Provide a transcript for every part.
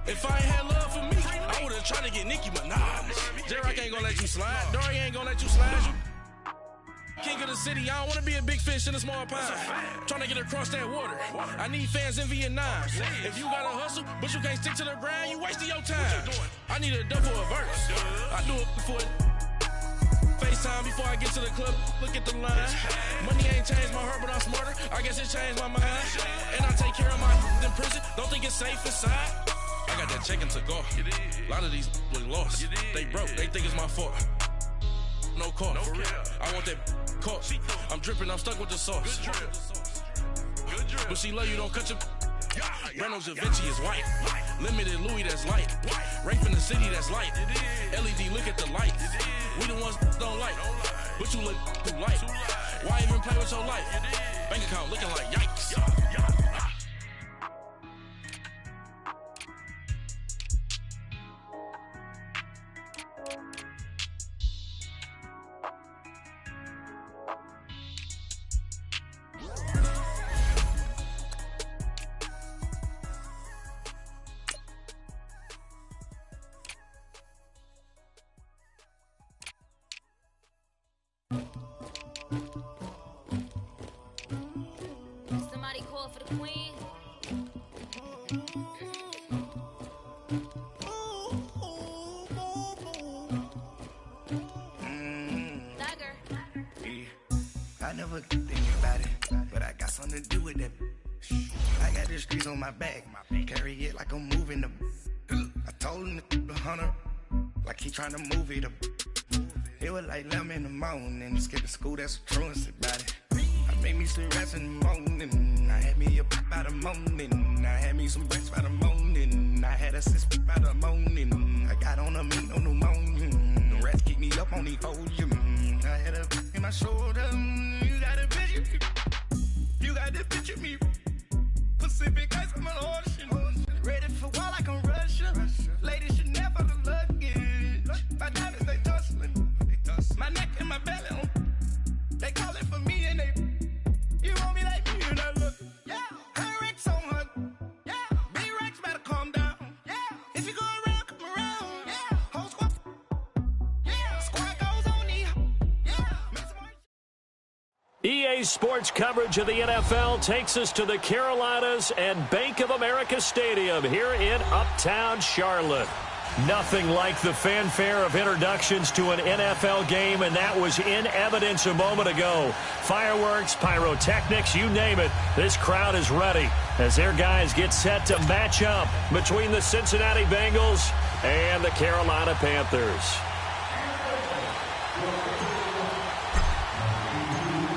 If I ain't had love for me, I would've tried to get Nicki Minaj. J-Rock ain't gonna let you slide. Dory ain't gonna let you slide. King of the city, I don't wanna be a big fish in a small pond. Trying to get across that water. I need fans in Vietnam. If you gotta hustle, but you can't stick to the grind, you wasting your time. I need a double a verse. I do it for FaceTime before I get to the club. Look at the line. Money ain't changed my heart, but I'm smarter. I guess it changed my mind. And I take care of my in prison. Don't think it's safe inside. I got that checking to go. A lot of these look lost. They broke. They think it's my fault. No call. For real. I want that caught. I'm dripping. I'm stuck with the sauce. But she love you. Don't cut your. Reynolds Da Vinci is white. Limited Louis, that's light. Rape in the city, that's light. LED, look at the light. We the ones don't like, but you look too light. Why even play with your life? Bank account looking like yikes. Somebody call for the queen. Dagger. Yeah. I never think about it, but I got something to do with that. I got the streets on my back, carry it like I'm moving the. I told him the hunter, like he trying to move it up. It was like 11 in the morning, skipping school, that's a truancy about it. I made me some rest in the morning, I had me a by the morning, I had me some breaks by the morning, I had a sis by the morning, I got on a meat on the morning, the rats keep me up on the podium, I had a in my shoulder, you got a picture, you got the picture me, Pacific ice on my ocean, ready for war like I'm Russia, ladies should never the luggage, my diamonds they tussling. My neck and my belly, they call it for me and they, you want me like me and I look, yeah, her Rex on her, yeah, B-Rex better calm down, yeah, if you go around, come around, yeah, whole squad, yeah, squad goes on the, yeah. EA Sports coverage of the NFL takes us to the Carolinas and Bank of America Stadium here in Uptown Charlotte. Nothing like the fanfare of introductions to an NFL game, and that was in evidence a moment ago. Fireworks, pyrotechnics, you name it. This crowd is ready as their guys get set to match up between the Cincinnati Bengals and the Carolina Panthers.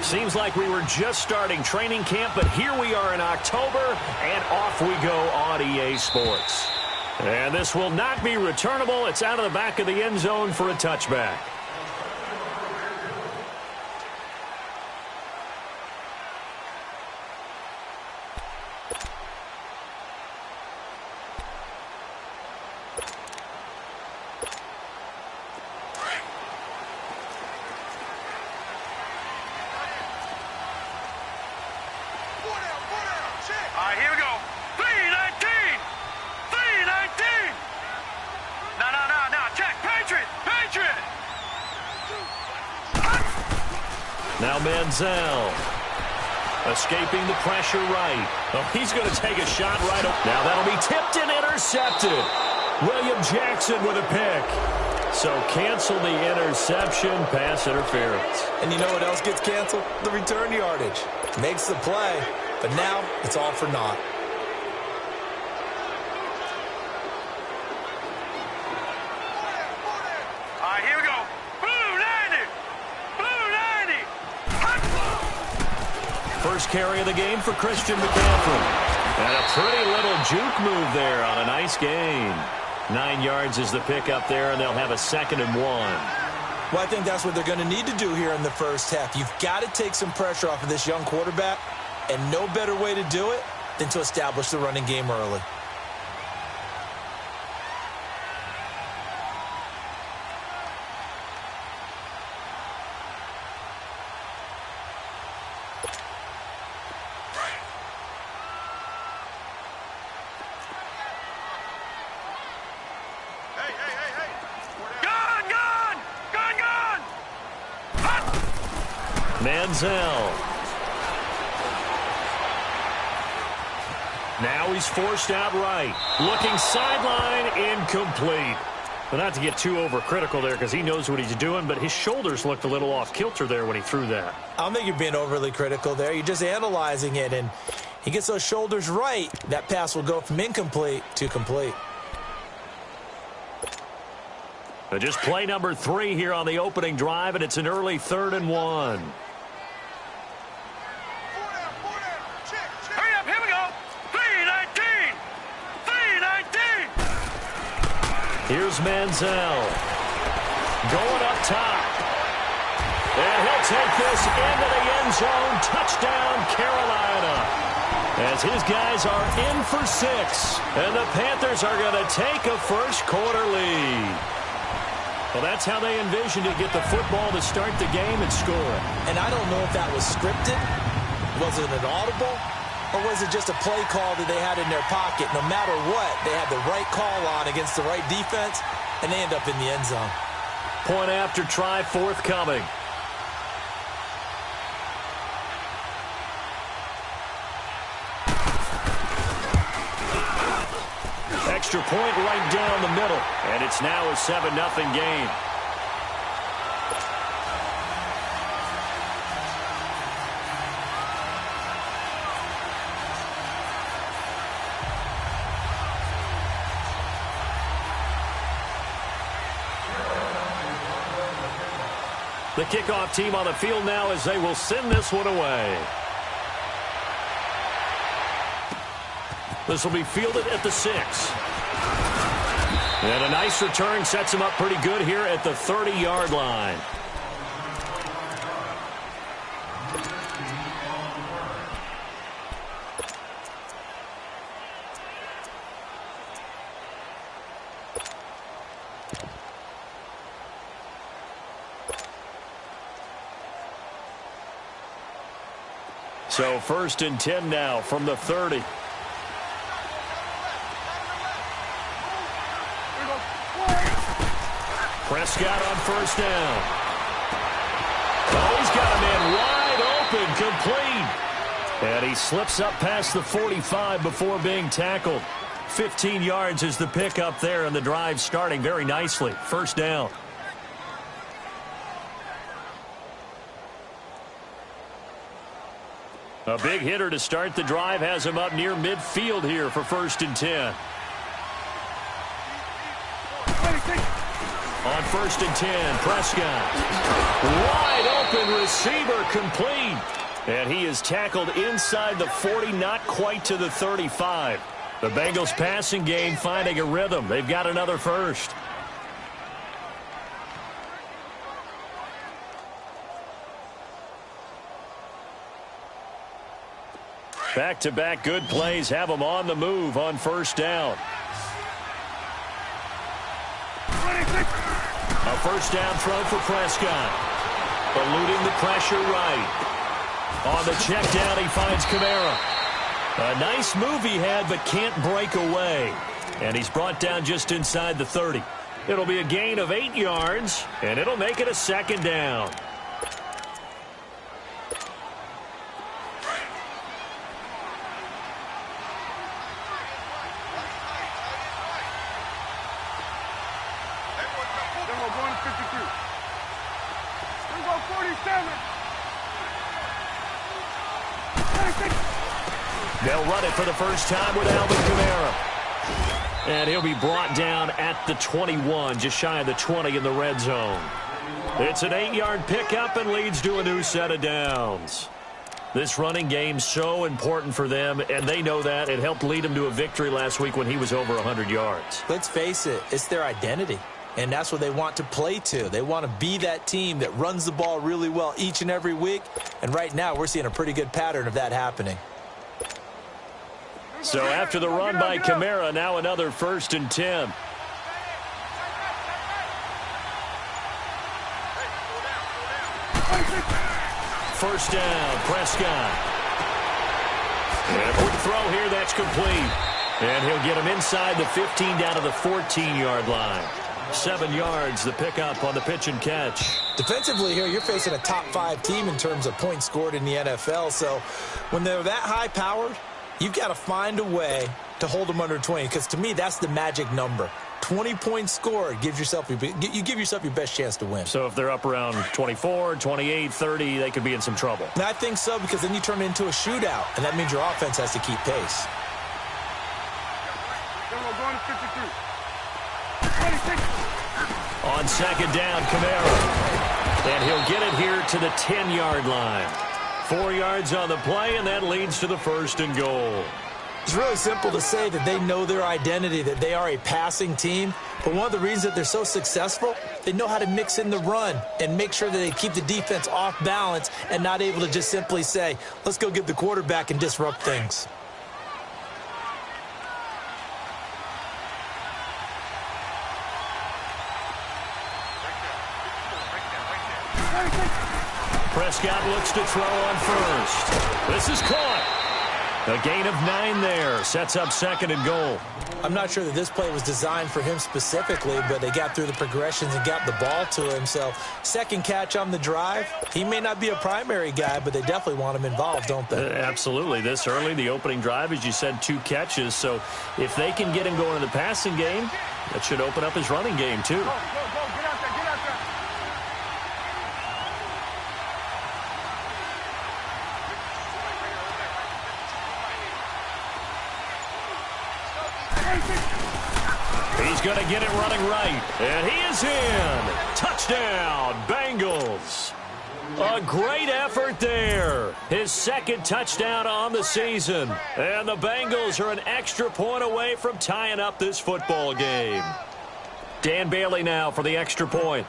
Seems like we were just starting training camp, but here we are in October, and off we go on EA Sports. And this will not be returnable. It's out of the back of the end zone for a touchback. All right, here we go. 319! 319! No, check. Patriot! Now Manziel. Escaping the pressure right. Oh, he's going to take a shot right up. Now that'll be tipped and intercepted. William Jackson with a pick. So cancel the interception, pass interference. And you know what else gets canceled? The return yardage. Makes the play, but now it's all for naught. All right, here we go. Blue 90! Blue 90! First carry of the game for Christian McCaffrey. And a pretty little juke move there on a nice gain. 9 yards is the pickup there, and they'll have a 2nd and 1. Well, I think that's what they're going to need to do here in the first half. You've got to take some pressure off of this young quarterback, and no better way to do it than to establish the running game early. Manziel. Now he's forced out right. Looking sideline, incomplete. But not to get too overcritical there because he knows what he's doing, but his shoulders looked a little off kilter there when he threw that. I don't think you're being overly critical there. You're just analyzing it, and he gets those shoulders right. That pass will go from incomplete to complete. Just play number 3 here on the opening drive, and it's an early 3rd and 1. Hurry up, here we go. 3:19. 3:19. Here's Manziel. Going up top. And he'll take this into the end zone. Touchdown, Carolina. As his guys are in for 6. And the Panthers are going to take a first quarter lead. Well, that's how they envisioned it. Get the football to start the game and score. And I don't know if that was scripted. Was it an audible? Or was it just a play call that they had in their pocket? No matter what, they had the right call on against the right defense, and they end up in the end zone. Point after try forthcoming. Extra point right down the middle, and it's now a 7-0 game. The kickoff team on the field now as they will send this one away. This will be fielded at the 6. And a nice return sets him up pretty good here at the 30-yard line. So 1st and 10 now from the 30. Prescott on 1st down. Oh, he's got a man wide open, complete. And he slips up past the 45 before being tackled. 15 yards is the pickup there, and the drive starting very nicely. 1st down. A big hitter to start the drive has him up near midfield here for 1st and 10. On 1st and 10, Prescott. Wide open receiver, complete. And he is tackled inside the 40, not quite to the 35. The Bengals passing game finding a rhythm. They've got another first. Back-to-back good plays have them on the move on 1st down. A 1st down throw for Prescott. Eluding the pressure right. On the check down, he finds Kamara. A nice move he had, but can't break away. And he's brought down just inside the 30. It'll be a gain of 8 yards, and it'll make it a 2nd down. They'll run it for the first time with Alvin Kamara. And he'll be brought down at the 21, just shy of the 20 in the red zone. It's an 8-yard pickup and leads to a new set of downs. This running game so important for them, and they know that. It helped lead them to a victory last week when he was over 100 yards. Let's face it, it's their identity. And that's what they want to play to. They want to be that team that runs the ball really well each and every week. And right now, we're seeing a pretty good pattern of that happening. So after the run by Kamara, now another 1st and 10. First down, Prescott. And a quick throw here, that's complete. And he'll get him inside the 15 down to the 14-yard line. 7 yards, the pickup on the pitch and catch. Defensively here, you're facing a top 5 team in terms of points scored in the NFL. So when they're that high-powered, you've got to find a way to hold them under 20, because to me, that's the magic number. 20 points scored, you give yourself your best chance to win. So if they're up around 24, 28, 30, they could be in some trouble. And I think so, because then you turn it into a shootout, and that means your offense has to keep pace. Going to 53. On second down, Kamara. And he'll get it here to the 10-yard line. 4 yards on the play, and that leads to the 1st and goal. It's really simple to say that they know their identity, that they are a passing team. But one of the reasons that they're so successful, they know how to mix in the run and make sure that they keep the defense off balance and not able to just simply say, let's go get the quarterback and disrupt things. Prescott looks to throw on first. This is caught. A gain of 9 there. Sets up 2nd and goal. I'm not sure that this play was designed for him specifically, but they got through the progressions and got the ball to him. So, second catch on the drive. He may not be a primary guy, but they definitely want him involved, don't they? Absolutely. This early, the opening drive, as you said, 2 catches. So, if they can get him going in the passing game, that should open up his running game, too. Go, get out there, get out there. He's going to get it running right. And he is in. Touchdown, Bengals. A great effort there. His 2nd touchdown on the season. And the Bengals are an extra point away from tying up this football game. Dan Bailey now for the extra point.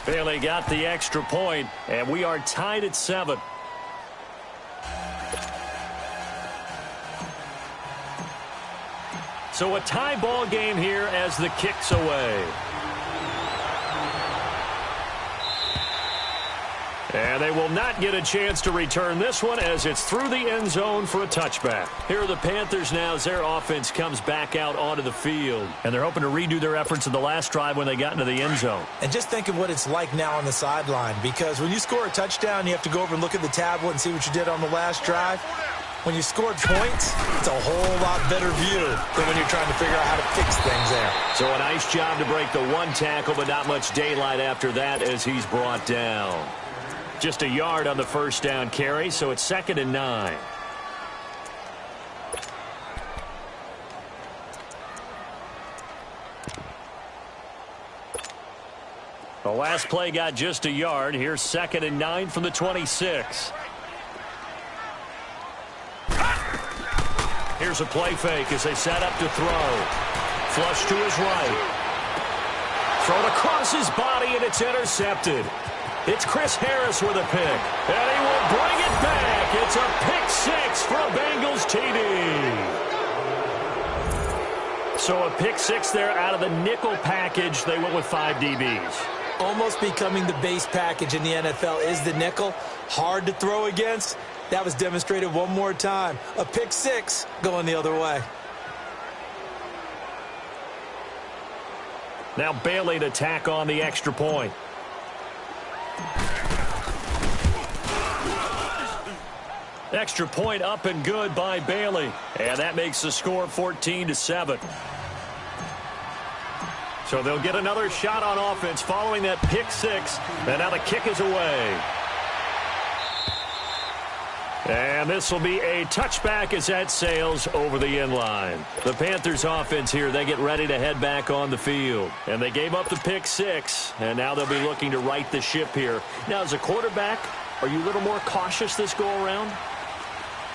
Bailey got the extra point, and we are tied at 7. So a tie ball game here as the kick's away. And they will not get a chance to return this one as it's through the end zone for a touchback. Here are the Panthers now as their offense comes back out onto the field. And they're hoping to redo their efforts in the last drive when they got into the end zone. And just think of what it's like now on the sideline, because when you score a touchdown, you have to go over and look at the tablet and see what you did on the last drive. When you scored points, it's a whole lot better view than when you're trying to figure out how to fix things there. So a nice job to break the 1 tackle, but not much daylight after that as he's brought down. Just a yard on the 1st down carry, so it's 2nd and 9. The last play got just a yard. Here's 2nd and 9 from the 26. Here's a play fake as they set up to throw. Flush to his right. Thrown across his body, and it's intercepted. It's Chris Harris with a pick, and he will bring it back. It's a pick 6 for a Bengals TD. So a pick 6 there out of the nickel package. They went with 5 DBs. Almost becoming the base package in the NFL is the nickel. Hard to throw against. That was demonstrated one more time. A pick 6 going the other way. Now Bailey to tack on the extra point. Extra point up and good by Bailey. And that makes the score 14-7. So they'll get another shot on offense following that pick 6. And now the kick is away. And this will be a touchback as that sails over the end line. The Panthers offense here, they get ready to head back on the field. And they gave up the pick 6, and now they'll be looking to right the ship here. Now, as a quarterback, are you a little more cautious this go-around?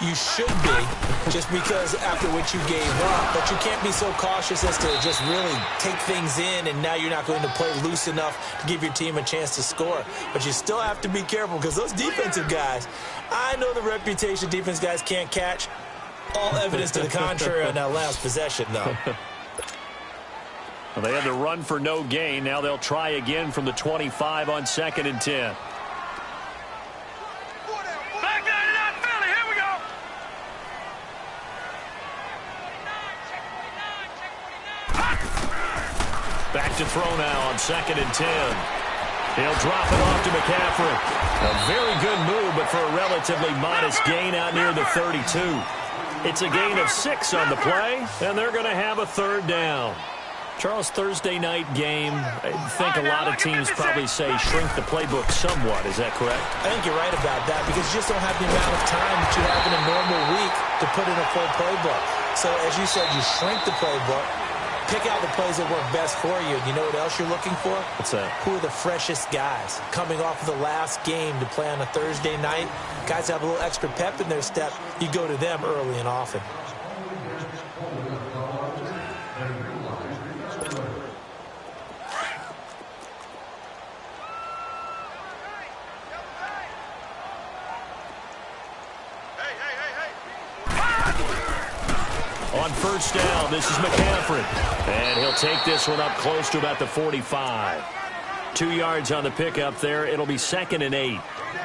You should be, just because after what you gave up. But you can't be so cautious as to just really take things in, and now you're not going to play loose enough to give your team a chance to score. But you still have to be careful, because those defensive guys, I know the reputation defense guys can't catch. All evidence to the contrary on that last possession, though. Well, they had to run for no gain. Now they'll try again from the 25 on 2nd and 10. Back out of that, Philly. Here we go. Back to throw now on 2nd and 10. He'll drop it off to McCaffrey. A very good move, but for a relatively modest gain out near the 32. It's a gain of 6 on the play, and they're going to have a 3rd down. Charles, Thursday night game, I think a lot of teams probably say shrink the playbook somewhat. Is that correct? I think you're right about that because you just don't have the amount of time that you have in a normal week to put in a full playbook. So, as you said, you shrink the playbook, pick out the plays that work best for you. You know what else you're looking for? What's that? Who are the freshest guys coming off of the last game to play on a Thursday night? Guys have a little extra pep in their step. You go to them early and often. On 1st down, this is McCaffrey. And he'll take this one up close to about the 45. 2 yards on the pickup there. It'll be 2nd and 8.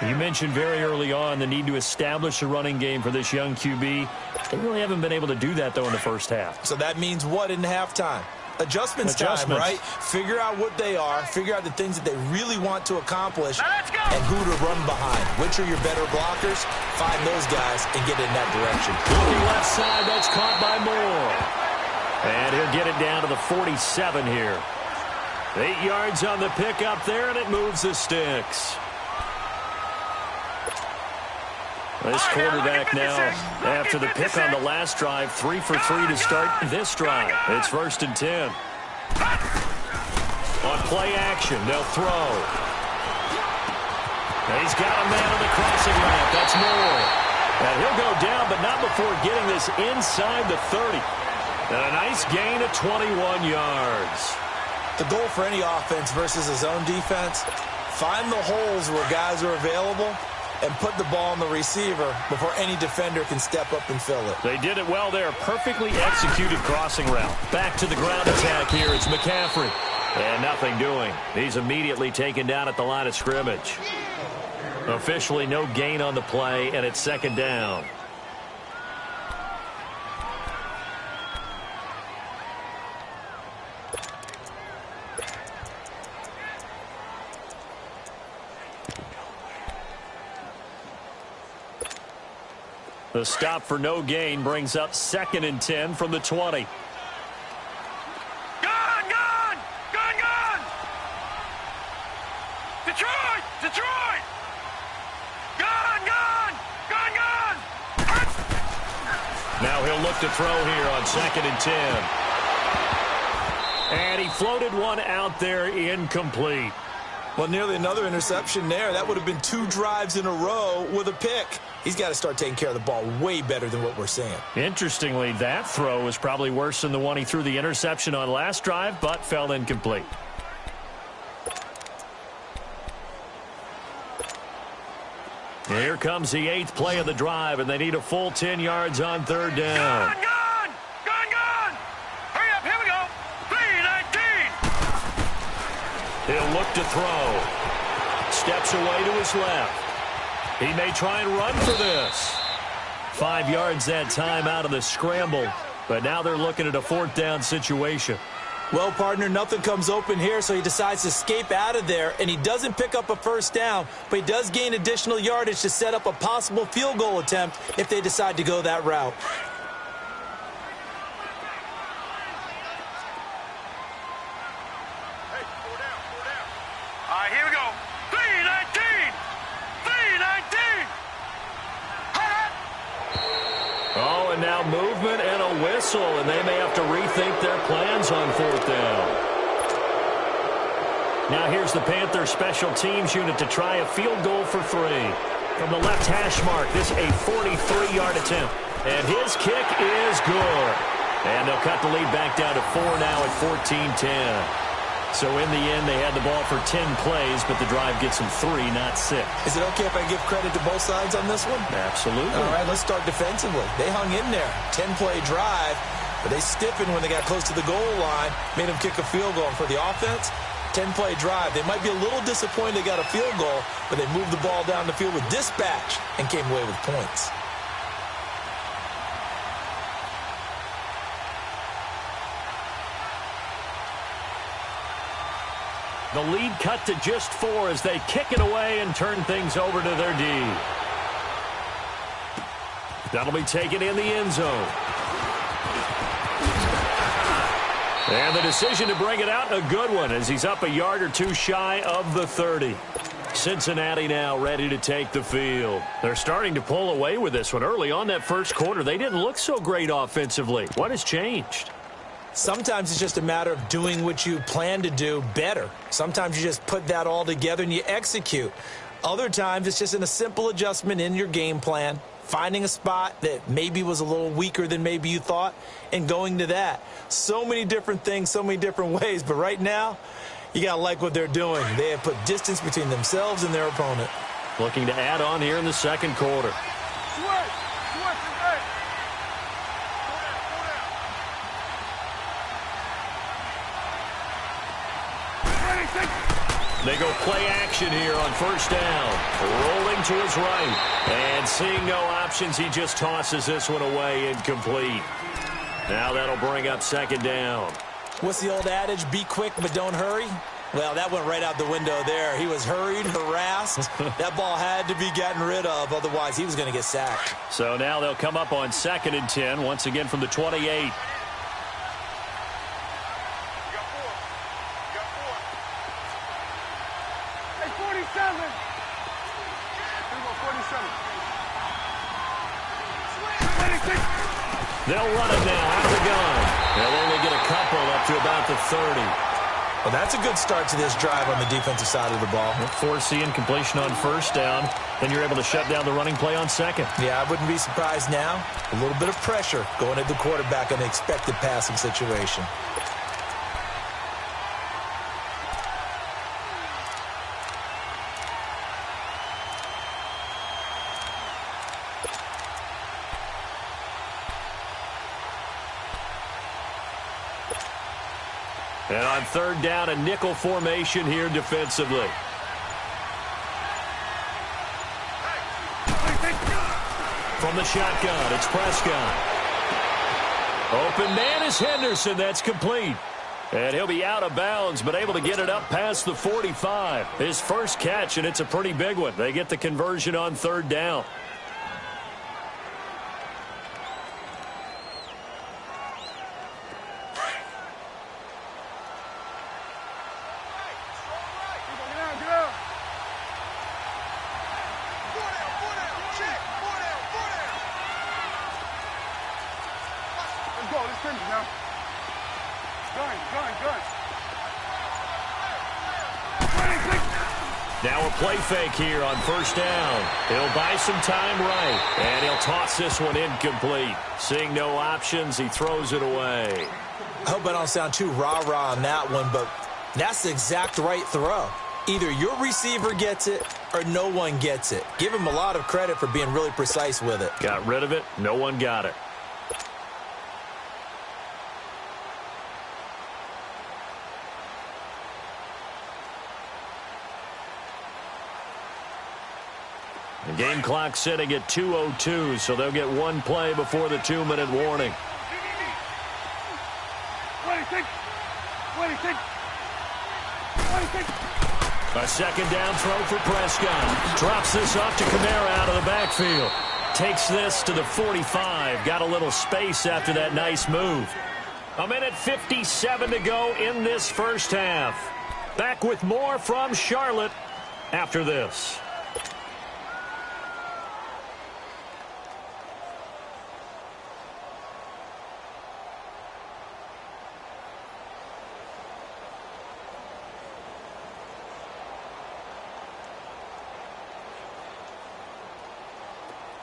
You mentioned very early on the need to establish a running game for this young QB. They really haven't been able to do that, though, in the first half. So that means what in halftime? Adjustments time, right? Figure out what they are, figure out the things that they really want to accomplish, and who to run behind. Which are your better blockers? Find those guys and get in that direction. Looking left side, that's caught by Moore. And he'll get it down to the 47 here. 8 yards on the pickup there, and it moves the sticks. This quarterback now, after the pick on the last drive, 3 for 3 to start this drive. It's 1st and 10. On play action, they'll throw. He's got a man on the crossing ramp. That's Moore. And he'll go down, but not before getting this inside the 30. And a nice gain of 21 yards. The goal for any offense versus a zone defense, find the holes where guys are available and put the ball on the receiver before any defender can step up and fill it. They did it well there. Perfectly executed crossing route. Back to the ground attack here. It's McCaffrey. And nothing doing. He's immediately taken down at the line of scrimmage. Officially no gain on the play, and it's 2nd down. The stop for no gain brings up 2nd and 10 from the 20. Gone! Detroit! Gone! Now he'll look to throw here on 2nd and 10. And he floated one out there incomplete. Well, nearly another interception there. That would have been 2 drives in a row with a pick. He's got to start taking care of the ball way better than what we're seeing. Interestingly, that throw was probably worse than the one he threw the interception on last drive, but fell incomplete. Here comes the 8th play of the drive, and they need a full 10 yards on 3rd down. Gone! Hurry up, here we go. 3-19. He'll look to throw. Steps away to his left. He may try and run for this. 5 yards that time out of the scramble, but now they're looking at a 4th down situation. Well, partner, nothing comes open here, so he decides to escape out of there, and he doesn't pick up a 1st down, but he does gain additional yardage to set up a possible field goal attempt if they decide to go that route. Hey, 4 down. All right, here we go. 3-19. Oh, and now movement and a whistle, and they may have to rethink their plans on 4th down. Now here's the Panthers special teams unit to try a field goal for 3. From the left hash mark, this a 43-yard attempt. And his kick is good. And they'll cut the lead back down to 4 now at 14-10. So in the end, they had the ball for 10 plays, but the drive gets them 3, not 6. Is it okay if I give credit to both sides on this one? Absolutely. All right, let's start defensively. They hung in there. 10-play drive, but they stiffened when they got close to the goal line, made them kick a field goal. And for the offense, 10-play drive. They might be a little disappointed they got a field goal, but they moved the ball down the field with dispatch and came away with points. The lead cut to just 4 as they kick it away and turn things over to their D. That'll be taken in the end zone. And the decision to bring it out, a good one, as he's up a yard or two shy of the 30. Cincinnati now ready to take the field. They're starting to pull away with this one. Early on that first quarter, they didn't look so great offensively. What has changed? Sometimes it's just a matter of doing what you plan to do better. Sometimes you just put that all together and you execute. Other times it's just a simple adjustment in your game plan, finding a spot that maybe was a little weaker than maybe you thought, and going to that. So many different things, so many different ways, but right now, you got to like what they're doing. They have put distance between themselves and their opponent. Looking to add on here in the second quarter. They go play action here on first down. Rolling to his right. And seeing no options, he just tosses this one away incomplete. Now that'll bring up second down. What's the old adage? Be quick, but don't hurry? Well, that went right out the window there. He was hurried, harassed. That ball had to be gotten rid of. Otherwise, he was going to get sacked. So now they'll come up on 2nd and 10, once again from the 28. They'll run it now out of the gun. They'll only get a couple up to about the 30. Well, that's a good start to this drive on the defensive side of the ball. Forcing completion on first down. Then you're able to shut down the running play on second. Yeah, I wouldn't be surprised now. A little bit of pressure going at the quarterback on the expected passing situation. And on third down, a nickel formation here defensively. From the shotgun, it's Prescott. Open man is Henderson. That's complete. And he'll be out of bounds, but able to get it up past the 45. His first catch, and it's a pretty big one. They get the conversion on third down. Now a play fake here on first down. He'll buy some time right, and he'll toss this one incomplete. Seeing no options, he throws it away. I hope I don't sound too rah-rah on that one, but that's the exact right throw. Either your receiver gets it or no one gets it. Give him a lot of credit for being really precise with it. Got rid of it. No one got it. The game clock sitting at 2:02, so they'll get one play before the 2-minute warning. A second down throw for Prescott. Drops this off to Kamara out of the backfield. Takes this to the 45. Got a little space after that nice move. 1:57 to go in this first half. Back with more from Charlotte after this.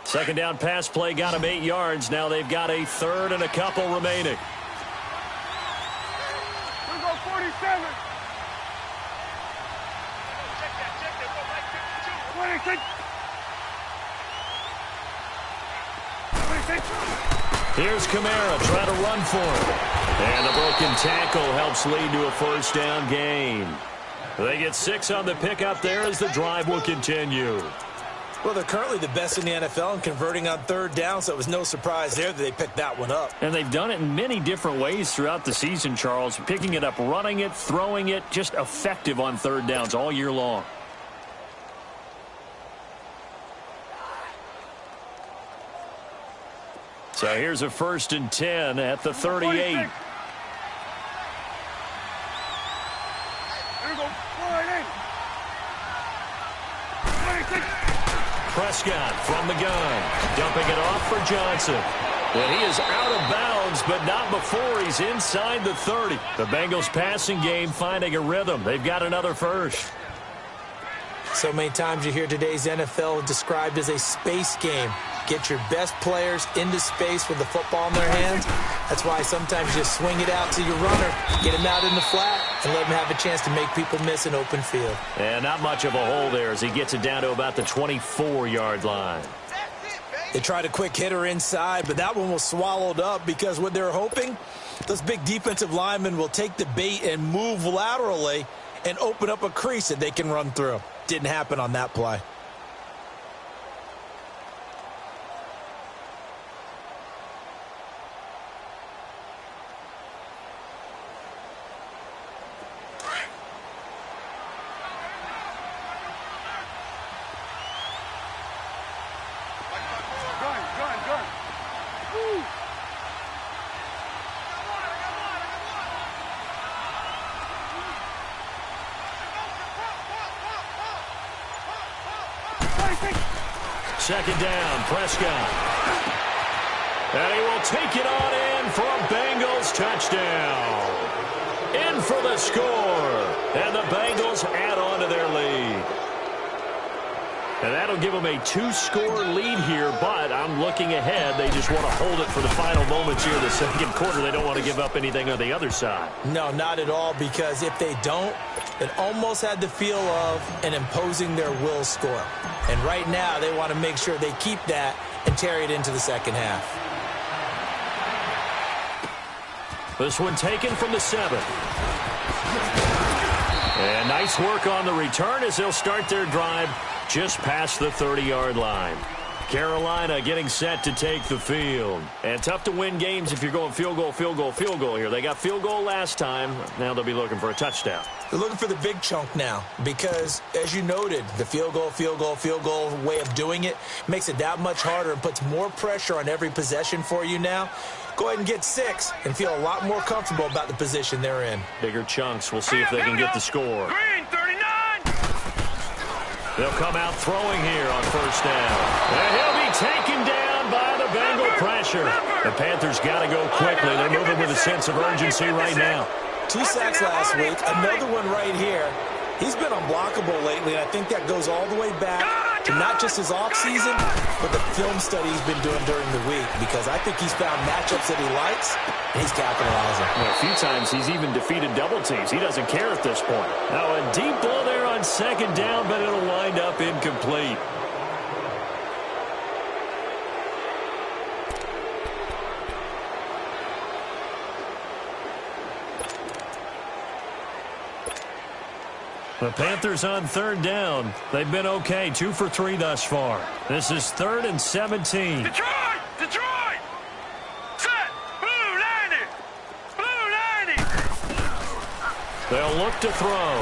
Second down pass play got him 8 yards. Now they've got a third and a couple remaining. We go 47. 26. 26. Here's Kamara trying to run for him. And the broken tackle helps lead to a first down gain. They get 6 on the pickup there as the drive will continue. Well, they're currently the best in the NFL in converting on third down, so it was no surprise there that they picked that one up. And they've done it in many different ways throughout the season, Charles. Picking it up, running it, throwing it, just effective on third downs all year long. So here's a 1st and 10 at the 38. Prescott from the gun, dumping it off for Johnson. And he is out of bounds, but not before he's inside the 30. The Bengals passing game finding a rhythm. They've got another first. So many times you hear today's NFL described as a space game. Get your best players into space with the football in their hands. That's why sometimes you just swing it out to your runner, get him out in the flat, and let him have a chance to make people miss an open field. And not much of a hole there as he gets it down to about the 24-yard line. They tried a quick hitter inside, but that one was swallowed up because what they're hoping, those big defensive linemen will take the bait and move laterally and open up a crease that they can run through. Didn't happen on that play. Second down, Prescott. And he will take it on in for a Bengals touchdown. In for the score. And the Bengals add on to their lead. And that'll give them a 2-score lead here, but I'm looking ahead. They just want to hold it for the final moments here in the second quarter. They don't want to give up anything on the other side. No, not at all, because if they don't, it almost had the feel of an imposing their will score. And right now, they want to make sure they keep that and carry it into the second half. This one taken from the 7. And nice work on the return as they'll start their drive just past the 30-yard line. Carolina getting set to take the field. And tough to win games if you're going field goal, field goal, field goal here. They got field goal last time. Now they'll be looking for a touchdown. They're looking for the big chunk now because, as you noted, the field goal way of doing it makes it that much harder and puts more pressure on every possession for you now. Go ahead and get 6 and feel a lot more comfortable about the position they're in. Bigger chunks. We'll see if they can get the score. Green, 39! They'll come out throwing here on first down. And he'll be taken down by the Bengal pressure. The Panthers got to go quickly. They're moving with a sense of urgency right now. 2 sacks last week, another one right here. He's been unblockable lately, and I think that goes all the way back to not just his offseason, but the film study he's been doing during the week, because I think he's found matchups that he likes, and he's capitalizing. Well, a few times he's even defeated double teams. He doesn't care at this point. Now a deep ball there on second down, but it'll wind up incomplete. The Panthers on third down. They've been okay, 2 for 3 thus far. This is 3rd and 17. Detroit! Detroit! Set! Blue 90! Blue 90! They'll look to throw.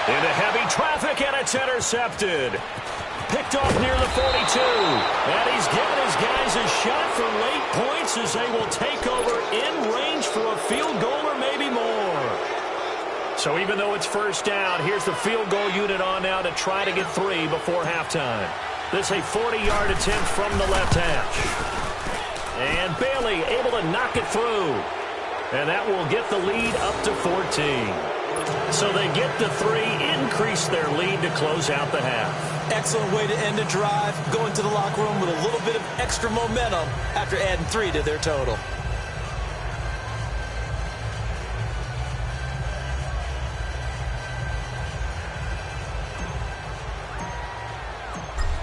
Into heavy traffic, and it's intercepted. Picked off near the 42. And he's given his guys a shot for late points as they will take over in range for a field goal or maybe more. So even though it's first down, here's the field goal unit on now to try to get 3 before halftime. This a 40-yard attempt from the left hash. And Bailey able to knock it through. And that will get the lead up to 14. So they get the 3, increase their lead to close out the half. Excellent way to end a drive. Go into the locker room with a little bit of extra momentum after adding 3 to their total.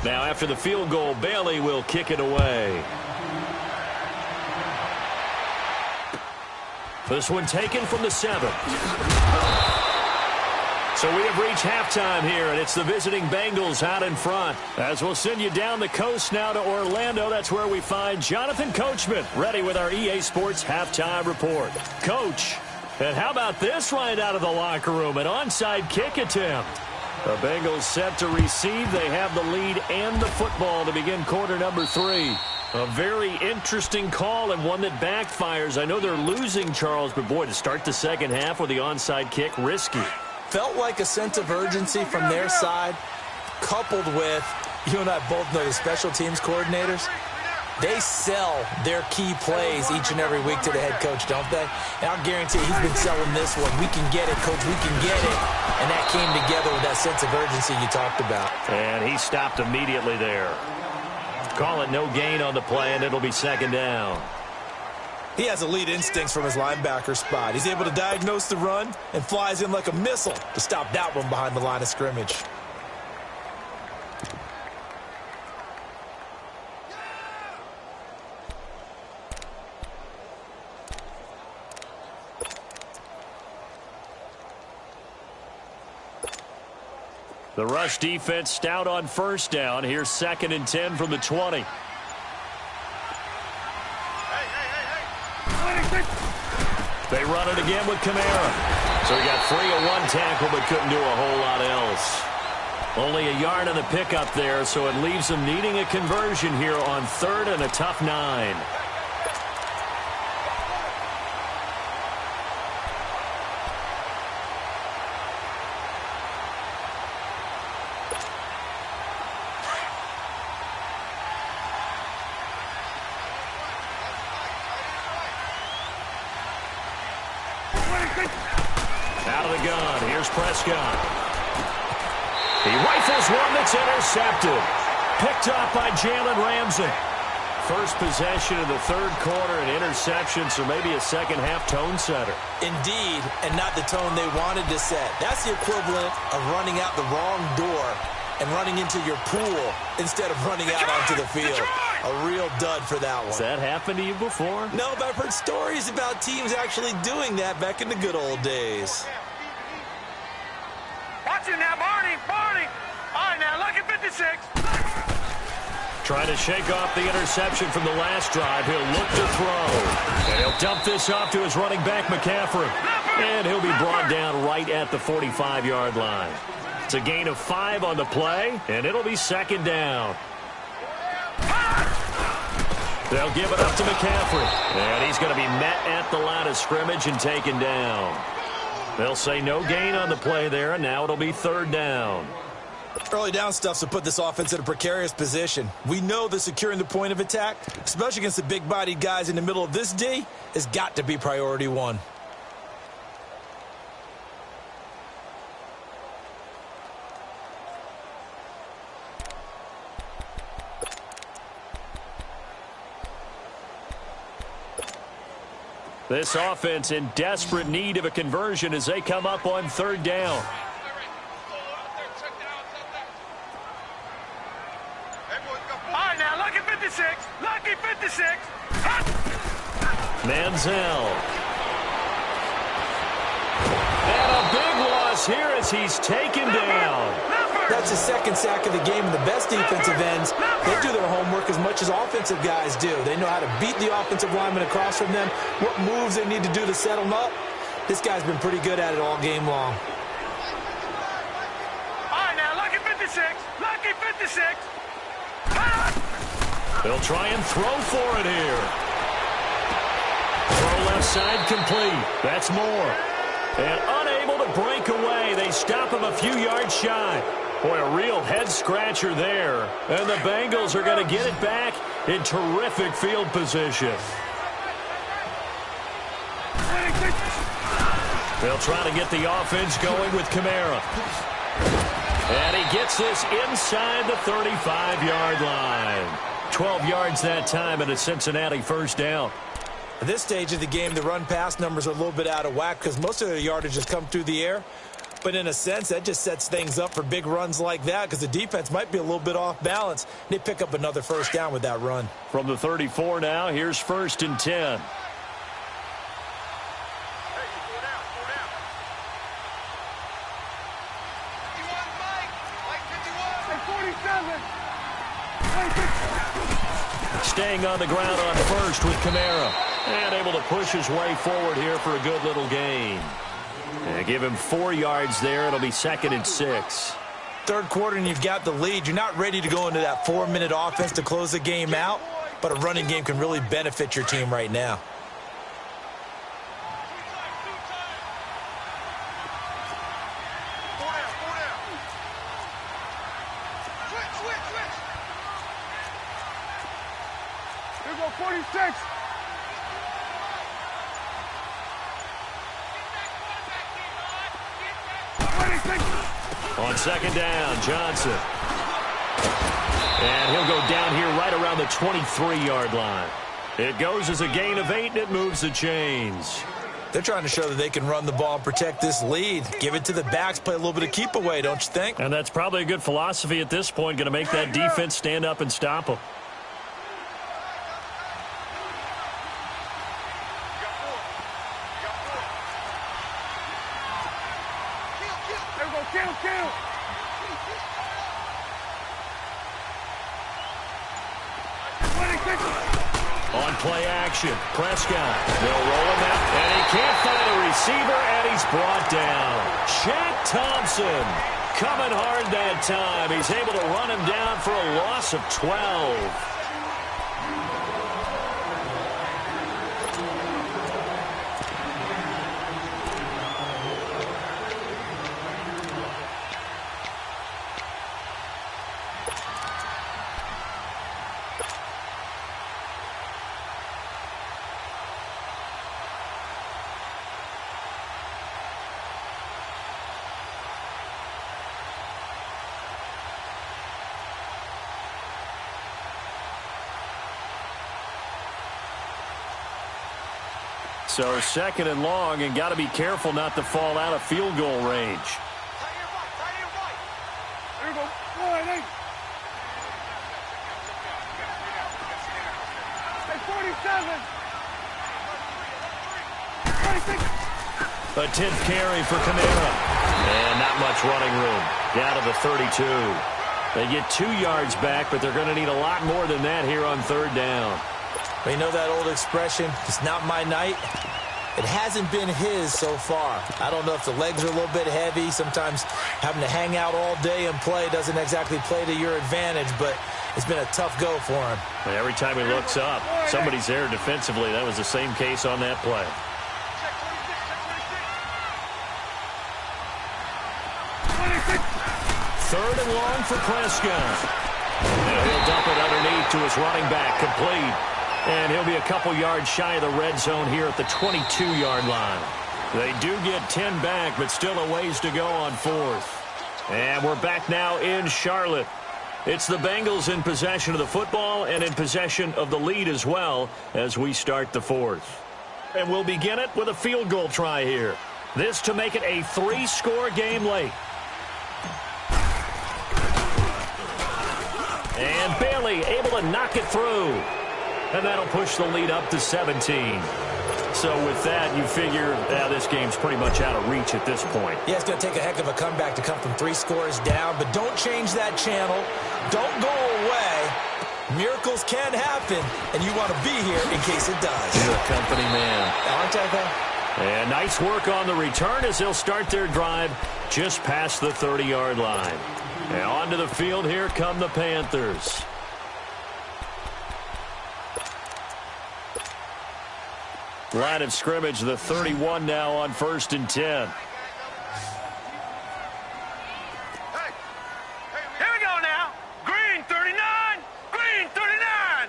Now, after the field goal, Bailey will kick it away. This one taken from the 7. So we have reached halftime here, and it's the visiting Bengals out in front. As we'll send you down the coast now to Orlando, that's where we find Jonathan Coachman, ready with our EA Sports halftime report. Coach, and how about this right out of the locker room, an onside kick attempt. The Bengals set to receive. They have the lead and the football to begin quarter number 3. A very interesting call and one that backfires. I know they're losing, Charles, but boy, to start the second half with the onside kick, risky. Felt like a sense of urgency from their side, coupled with, you and I both know the special teams coordinators, they sell their key plays each and every week to the head coach, don't they? And I'll guarantee he's been selling this one. We can get it, coach, we can get it. And that came together with that sense of urgency you talked about. And he stopped immediately there. Call it no gain on the play, and it'll be second down. He has elite instincts from his linebacker spot. He's able to diagnose the run and flies in like a missile to stop that one behind the line of scrimmage. The rush defense stout on first down. Here's 2nd and 10 from the 20. They run it again with Kamara. So he got free of one tackle but couldn't do a whole lot else. Only a yard on the pickup there, so it leaves them needing a conversion here on 3rd and a tough 9. Out of the gun, here's Prescott. He rifles one that's intercepted. Picked up by Jalen Ramsey. First possession of the 3rd quarter, an interception, so maybe a second-half tone setter. Indeed, and not the tone they wanted to set. That's the equivalent of running out the wrong door and running into your pool instead of running out onto the field. A real dud for that one. Has that happened to you before? No, but I've heard stories about teams actually doing that back in the good old days. Watch it now, Barney, Barney. All right, now, look at 56. Trying to shake off the interception from the last drive. He'll look to throw. And he'll dump this off to his running back, McCaffrey. And he'll be brought down right at the 45-yard line. It's a gain of 5 on the play, and it'll be second down. They'll give it up to McCaffrey. And he's going to be met at the line of scrimmage and taken down. They'll say no gain on the play there, and now it'll be 3rd down. Early down stuff to put this offense in a precarious position. We know that securing the point of attack, especially against the big-bodied guys in the middle of this D, has got to be priority 1. This offense in desperate need of a conversion as they come up on 3rd down. All right, now, lucky 56. Lucky 56. Manziel. And a big loss here as he's taken down. That's his 2nd sack of the game, and the best defensive ends, they do their homework as much as offensive guys do. They know how to beat the offensive lineman across from them, what moves they need to do to set them up. This guy's been pretty good at it all game long. All right, now, lucky 56. Lucky 56. They'll try and throw for it here. Throw left side complete. That's Moore. And unable to break away. They stop him a few yards shy. Boy, a real head-scratcher there. And the Bengals are going to get it back in terrific field position. They'll try to get the offense going with Kamara. And he gets this inside the 35-yard line. 12 yards that time and a Cincinnati first down. At this stage of the game, the run-pass numbers are a little bit out of whack because most of their yardage has come through the air. But in a sense, that just sets things up for big runs like that because the defense might be a little bit off balance. They pick up another first down with that run. From the 34 now, here's 1st and 10. staying on the ground on first with Kamara. And able to push his way forward here for a good little gain. And give him 4 yards there. It'll be 2nd and 6. Third quarter and you've got the lead. You're not ready to go into that 4-minute offense to close the game out, but a running game can really benefit your team right now. Here go 46. On 2nd down, Johnson. And he'll go down here right around the 23-yard line. It goes as a gain of 8, and it moves the chains. They're trying to show that they can run the ball and protect this lead. Give it to the backs, play a little bit of keep away, don't you think? And that's probably a good philosophy at this point, going to make that defense stand up and stop them. Kill. On play action, Prescott. They'll roll him out, and he can't find a receiver, and he's brought down. Shaq Thompson coming hard that time. He's able to run him down for a loss of 12. So 2nd and long, and got to be careful not to fall out of field goal range. Here we go. 48. Hey, 47. 26. A 10th carry for Kamara. And not much running room. Down to the 32. They get 2 yards back, but they're going to need a lot more than that here on 3rd down. Well, you know that old expression, it's not my night? It hasn't been his so far. I don't know if the legs are a little bit heavy. Sometimes having to hang out all day and play doesn't exactly play to your advantage, but it's been a tough go for him. And every time he looks up, somebody's there defensively. That was the same case on that play. Third and long for Prescott. And he'll dump it underneath to his running back, complete. And he'll be a couple yards shy of the red zone here at the 22-yard line. They do get 10 back, but still a ways to go on 4th. And we're back now in Charlotte. It's the Bengals in possession of the football and in possession of the lead as well as we start the 4th. And we'll begin it with a field goal try here. This to make it a 3-score game late. And Bailey able to knock it through. And that'll push the lead up to 17. So with that, you figure this game's pretty much out of reach at this point. Yeah, it's going to take a heck of a comeback to come from 3 scores down. But don't change that channel. Don't go away. Miracles can happen, and you want to be here in case it does. You're a company man. Aren't I, though? And nice work on the return as they'll start their drive just past the 30-yard line. And onto the field, here come the Panthers. Line of scrimmage, the 31 now on 1st and 10. Here we go now. Green 39. Green 39.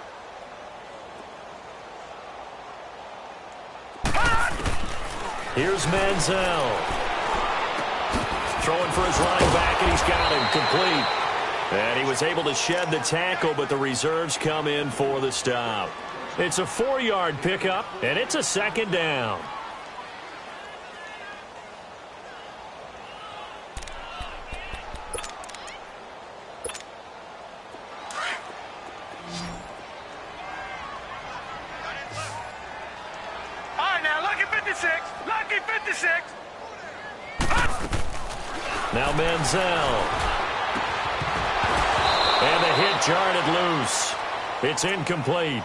Here's Manziel. Throwing for his running back, and he's got him complete. And he was able to shed the tackle, but the reserves come in for the stop. It's a 4-yard pickup, and it's a 2nd down. All right, now, lucky 56. Lucky 56. Now Manziel. And the hit jarred it loose. It's incomplete.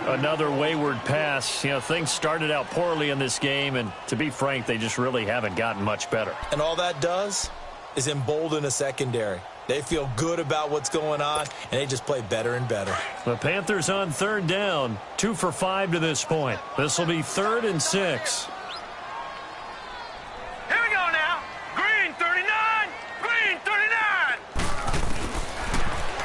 Another wayward pass. You know, things started out poorly in this game, and to be frank, they just really haven't gotten much better. And all that does is embolden a secondary. They feel good about what's going on, and they just play better and better. The Panthers on third down, 2 for 5 to this point. This will be 3rd and 6. Here we go now. Green 39. Green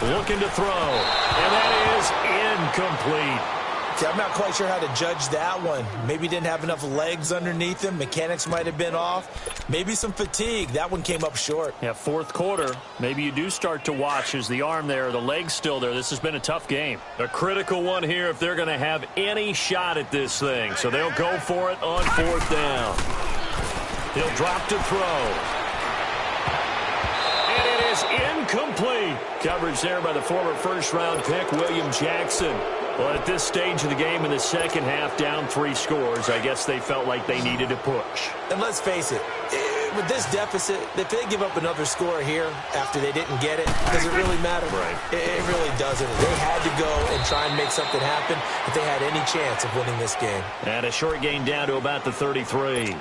39. Looking to throw, and that is incomplete. See, I'm not quite sure how to judge that one. Maybe didn't have enough legs underneath him. Mechanics might have been off. Maybe some fatigue. That one came up short. Yeah, fourth quarter. Maybe you do start to watch as the arm there, the leg's still there. This has been a tough game. A critical one here if they're going to have any shot at this thing. So they'll go for it on 4th down. He'll drop to throw. And it is incomplete. Coverage there by the former first-round pick, William Jackson. Well, at this stage of the game in the second half, down 3 scores, I guess they felt like they needed to push. And let's face it, with this deficit, if they give up another score here after they didn't get it, does it really matter? Right. It really doesn't. They had to go and try and make something happen if they had any chance of winning this game. And a short gain down to about the 33.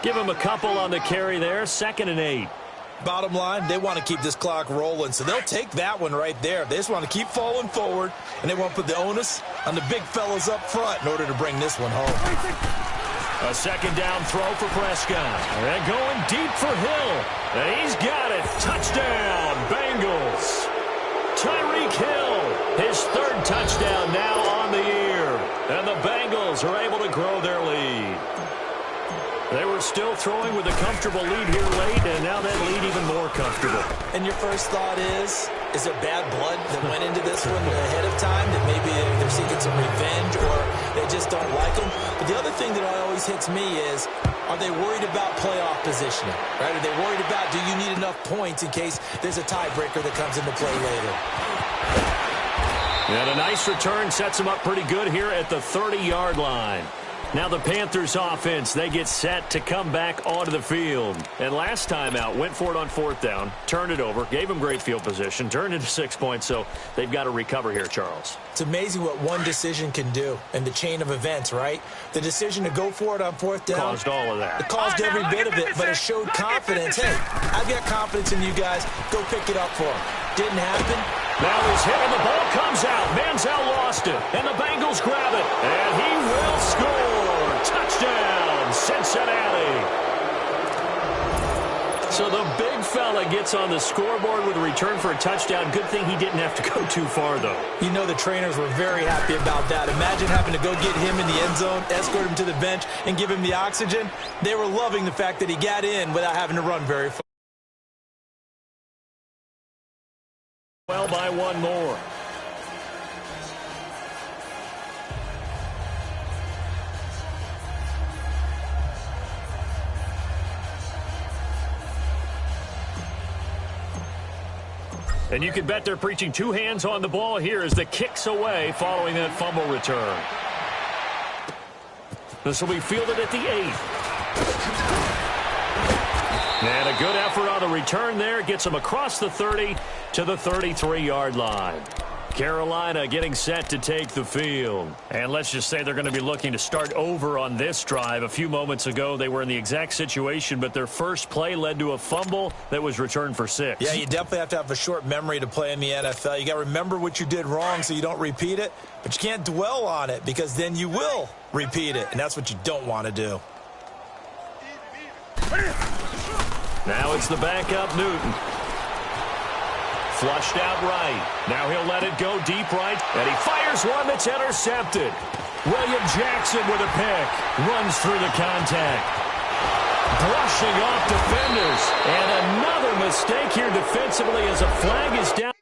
Give them a couple on the carry there, 2nd and 8. Bottom line, they want to keep this clock rolling, so they'll take that one right there. They just want to keep falling forward, and they want to put the onus on the big fellas up front in order to bring this one home. A 2nd down throw for Prescott. And going deep for Hill. And he's got it. Touchdown, Bengals. Tyreek Hill, his 3rd touchdown now on the year. And the Bengals are able to grow their lead. They were still throwing with a comfortable lead here late, and now that lead even more comfortable. And your first thought is there bad blood that went into this one ahead of time, that maybe they're seeking some revenge or they just don't like them? But the other thing that always hits me is, are they worried about playoff positioning? Right? Are they worried about, do you need enough points in case there's a tiebreaker that comes into play later? And a nice return sets them up pretty good here at the 30-yard line. Now the Panthers offense, they get set to come back onto the field. And last time out, went for it on 4th down, turned it over, gave them great field position, turned into 6 points, so they've got to recover here, Charles. It's amazing what one decision can do in the chain of events, right? The decision to go for it on 4th down. Caused all of that. It caused every bit of it, but it showed confidence. Hey, I've got confidence in you guys. Go pick it up for them. Didn't happen. Now he's hit and the ball comes out. Manziel lost it, and the Bengals grab it, and he will score. Touchdown, Cincinnati. So the big fella gets on the scoreboard with a return for a touchdown. Good thing he didn't have to go too far, though. You know the trainers were very happy about that. Imagine having to go get him in the end zone, escort him to the bench, and give him the oxygen. They were loving the fact that he got in without having to run very far. Well, by one more. And you can bet they're preaching 2 hands on the ball here as the kick's away following that fumble return. This will be fielded at the 8th. And a good effort on the return there. Gets them across the 30 to the 33-yard line. Carolina getting set to take the field. And let's just say they're going to be looking to start over on this drive. A few moments ago, they were in the exact situation, but their first play led to a fumble that was returned for 6. Yeah, you definitely have to have a short memory to play in the NFL. You got to remember what you did wrong so you don't repeat it, but you can't dwell on it because then you will repeat it, and that's what you don't want to do. Now it's the backup, Newton. Flushed out right. Now he'll let it go deep right, and he fires one that's intercepted. William Jackson with a pick. Runs through the contact. Brushing off defenders. And another mistake here defensively as a flag is down.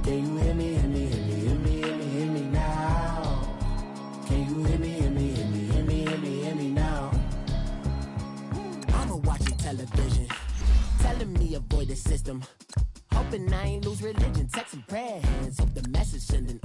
Can you hear me, hear me, hear me, hear me, hear me, hear me now? Can you hear me, hear me, hear me, hear me, hear me, hear me now? I'm watching television, telling me avoid the system. Hoping I ain't lose religion, text some prayer hands, hope the message sending.